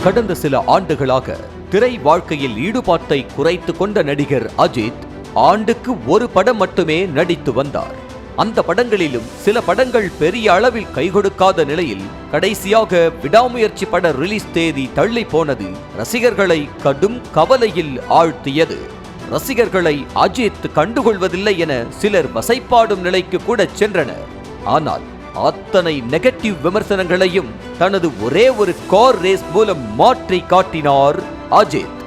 கடந்த சில ஆண்டுகளாக திரை வாழ்க்கையில் ஈடுபாட்டை குறைத்து கொண்ட நடிகர் அஜித் ஆண்டுக்கு ஒரு படம் மட்டுமே நடித்து வந்தார். அந்த படங்களிலும் சில படங்கள் பெரிய அளவில் கை கொடுக்காத நிலையில் கடைசியாக விடாமுயற்சி பட ரிலீஸ் தேதி தள்ளி போனது ரசிகர்களை கடும் கவலையில் ஆழ்த்தியது. ரசிகர்களை அஜித் கண்டுகொள்வதில்லை என சிலர் வசைப்பாடும் நிலைக்கு கூட சென்றனர். ஆனால் அத்தனை நெகட்டிவ் விமர்சனங்களையும் தனது ஒரே ஒரு கார் ரேஸ் மூலம் மாற்றி காட்டினார் அஜித்.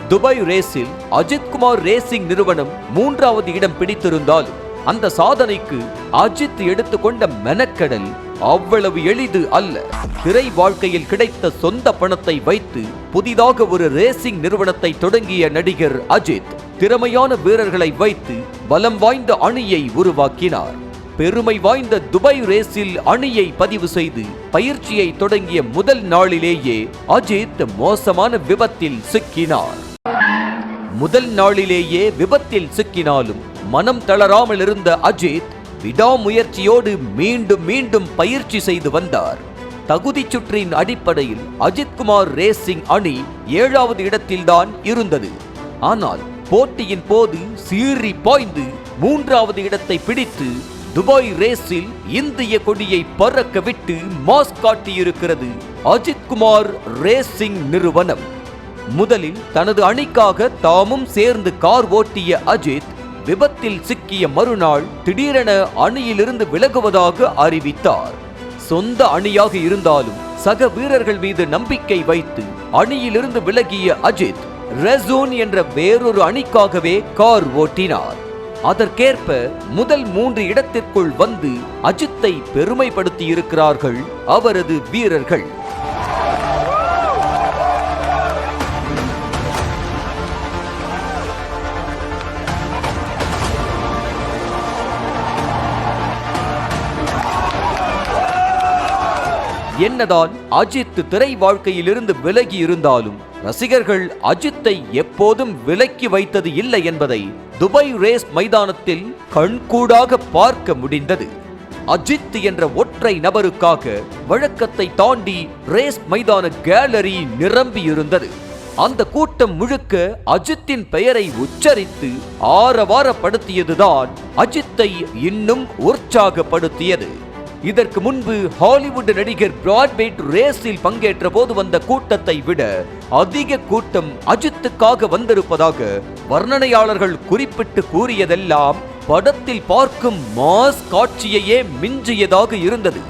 துபாய் ரேஸில் அஜித் குமார் ரேசிங் நிறுவனம் 3வது இடம் பிடித்திருந்தாலும் அந்த சாதனைக்கு அஜித் எடுத்துக்கொண்ட மெனக்கடல் அவ்வளவு எளிது அல்ல. திரை வாழ்க்கையில் கிடைத்த சொந்த பணத்தை வைத்து புதிதாக ஒரு ரேசிங் நிறுவனத்தை தொடங்கிய நடிகர் அஜித் திறமையான வீரர்களை வைத்து பலம் வாய்ந்த அணியை உருவாக்கினார். பெருமை வாய்ந்த துபாய் ரேஸில் அணியை பதிவு செய்து பயிற்சியை தொடங்கிய முதல் நாளிலேயே அஜித் மோசமான விபத்தில் சிக்கினார். முதல் நாளிலேயே விபத்தில் சிக்கினாலும் மனம் தளராமல் இருந்த அஜித் விடாமுயற்சியோடு மீண்டும் மீண்டும் பயிற்சி செய்து வந்தார். தகுதி சுற்றின் அடிப்படையில் அஜித் குமார் ரேசிங் அணி 7வது இடத்தில்தான் இருந்தது. ஆனால் போட்டியின் போது சீறி பாய்ந்து 3வது இடத்தை பிடித்து துபாய் ரேஸில் இந்திய கொடியை பறக்க விட்டு மாஸ் காட்டியிருக்கிறது அஜித் குமார் ரேசிங் நிறுவனம். முதலில் தனது அணிக்காக தாமும் சேர்ந்து கார் ஓட்டிய அஜித் விபத்தில் சிக்கிய மறுநாள் திடீரென அணியிலிருந்து விலகுவதாக அறிவித்தார். சொந்த அணியாக இருந்தாலும் சக வீரர்கள் மீது நம்பிக்கை வைத்து அணியிலிருந்து விலகிய அஜித் ரெசூன் என்ற வேறொரு அணிக்காகவே கார் ஓட்டினார். அதற்கேற்ப முதல் 3 இடத்திற்குள் வந்து அஜித்தை பெருமைப்படுத்தி இருக்கிறார்கள் அவரது வீரர்கள். என்னதான் அஜித் திரை வாழ்க்கையிலிருந்து விலகி இருந்தாலும் ரசிகர்கள் அஜித்தை எப்போதும் விலக்கி வைத்தது இல்லை என்பதை துபாய் ரேஸ் மைதானத்தில் கண்கூடாக பார்க்க முடிந்தது. அஜித் என்ற ஒற்றை நபருக்காக வழக்கத்தை தாண்டி ரேஸ் மைதான கேலரி நிரம்பி இருந்தது. அந்த கூட்டம் முழுக்க அஜித்தின் பெயரை உச்சரித்து ஆரவாரப்படுத்தியதுதான் அஜித்தை இன்னும் உற்சாகப்படுத்தியது. இதற்கு முன்பு ஹாலிவுட் நடிகர் பிராட் பிட் ரேஸில் பங்கேற்ற போது வந்த கூட்டத்தை விட அதிக கூட்டம் அஜித்துக்காக வந்திருப்பதாக வர்ணனையாளர்கள் குறிப்பிட்டு கூறியதெல்லாம் படத்தில் பார்க்கும் மாஸ் காட்சியையே மிஞ்சியதாக இருந்தது.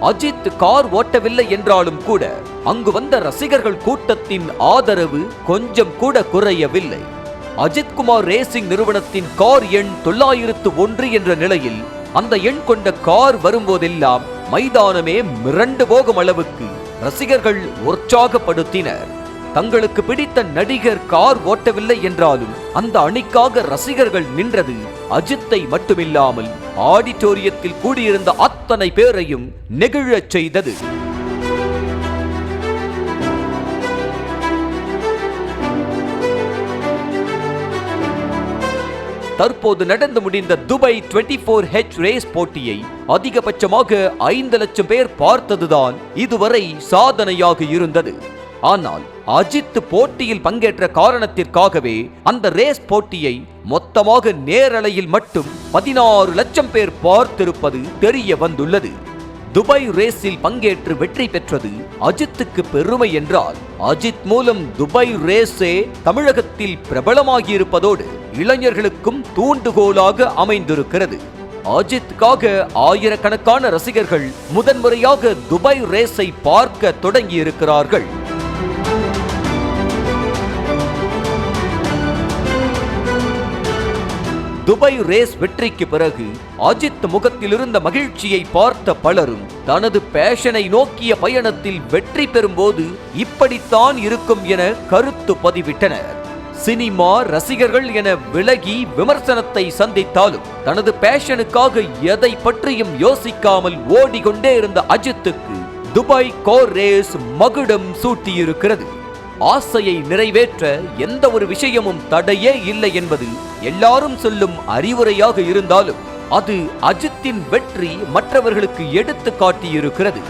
அஜித் கார் ஓட்டவில்லை என்றாலும் கூட அங்கு வந்த ரசிகர்கள் கூட்டத்தின் ஆதரவு கொஞ்சம் கூட குறையவில்லை. அஜித் குமார் ரேசிங் நிறுவனத்தின் கார் எண் 901 என்ற நிலையில் அந்த எண் கொண்ட கார் வரும்போதெல்லாம் மைதானமே மிரண்டு போகும் அளவுக்கு ரசிகர்கள் உற்சாகப்படுத்தினர். தங்களுக்கு பிடித்த நடிகர் கார் ஓட்டவில்லை என்றாலும் அந்த அணிக்காக ரசிகர்கள் நின்றது அஜித்தை மட்டுமில்லாமல் ஆடிட்டோரியத்தில் கூடியிருந்த அத்தனை பேரையும் நெகிழச் செய்தது. தற்போது நடந்து முடிந்த துபாய் 24H ரேஸ் போட்டியை அதிகபட்சமாக 5 லட்சம் பேர் பார்த்ததுதான் இதுவரை சாதனையாக இருந்தது. ஆனால் அஜித் போட்டியில் பங்கேற்ற காரணத்திற்காகவே அந்த ரேஸ் போட்டியை மொத்தமாக நேரலையில் மட்டும் 16 லட்சம் பேர் பார்த்திருப்பது தெரிய வந்துள்ளது. துபாய் ரேஸில் பங்கேற்று வெற்றி பெற்றது அஜித்துக்கு பெருமை என்றால், அஜித் மூலம் துபாய் ரேஸே தமிழகத்தில் பிரபலமாகியிருப்பதோடு இளைஞர்களுக்கும் தூண்டுகோலாக அமைந்திருக்கிறது. அஜித்துக்காக ஆயிரக்கணக்கான ரசிகர்கள் முதன்முறையாக துபாய் ரேஸை பார்க்க தொடங்கியிருக்கிறார்கள். துபாய் ரேஸ் வெற்றிக்கு பிறகு அஜித் முகத்தில் இருந்த மகிழ்ச்சியை பார்த்த பலரும் தனது பேஷனை நோக்கிய பயணத்தில் வெற்றி பெறும்போது இப்படித்தான் இருக்கும் என கருத்து பதிவிட்டனர். சினிமா ரசிகர்கள் என விலகி விமர்சனத்தை சந்தித்தாலும் தனது பேஷனுக்காக எதை பற்றியும் யோசிக்காமல் ஓடிக்கொண்டே இருந்த அஜித்துக்கு துபாய் கார் ரேஸ் மகுடம் சூட்டியிருக்கிறது. ஆசையை நிறைவேற்ற எந்த ஒரு விஷயமும் தடையே இல்லை என்பது எல்லாரும் சொல்லும் அறிவுரையாக இருந்தாலும் அது அஜித்தின் வெற்றி மற்றவர்களுக்கு எடுத்து காட்டியிருக்கிறது.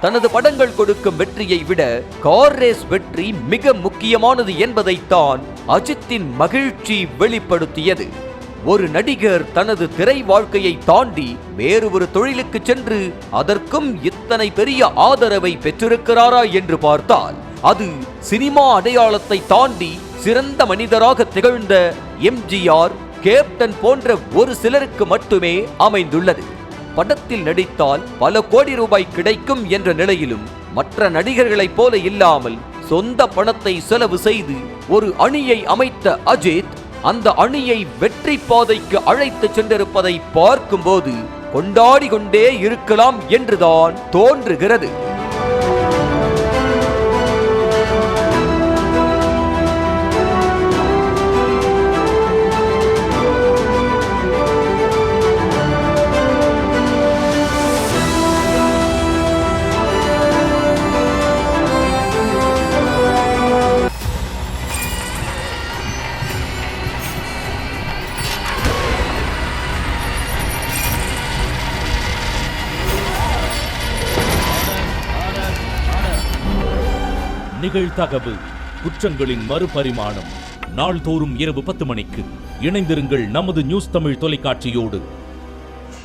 தனது படங்கள் கொடுக்கும் வெற்றியை விட கார் ரேஸ் வெற்றி மிக முக்கியமானது என்பதைத்தான் அஜித்தின் மகிழ்ச்சி வெளிப்படுத்தியது. ஒரு நடிகர் தனது திரை வாழ்க்கையை தாண்டி வேறு ஒரு தொழிலுக்கு சென்று அதற்கும் இத்தனை பெரிய ஆதரவை பெற்றிருக்கிறாரா என்று பார்த்தால் அது சினிமா அடையாளத்தை தாண்டி சிறந்த மனிதராக திகழ்ந்த எம்ஜிஆர், கேப்டன் போன்ற ஒரு சிலருக்கு மட்டுமே அமைந்துள்ளது. படத்தில் நடித்தால் பல கோடி ரூபாய் கிடைக்கும் என்ற நிலையிலும் மற்ற நடிகர்களைப் போல இல்லாமல் சொந்த பணத்தை செலவு செய்து ஒரு அணியை அமைத்த அஜித் அந்த அணியை வெற்றி பாதைக்கு அழைத்து சென்றிருப்பதை பார்க்கும்போது கொண்டாடி கொண்டே இருக்கலாம் என்றுதான் தோன்றுகிறது. நிகழ்தகவு குற்றங்களின் மறுபரிமாணம் நாள்தோறும் இரவு 10 மணிக்கு இணைந்திருங்கள் நமது நியூஸ் தமிழ் தொலைக்காட்சியோடு.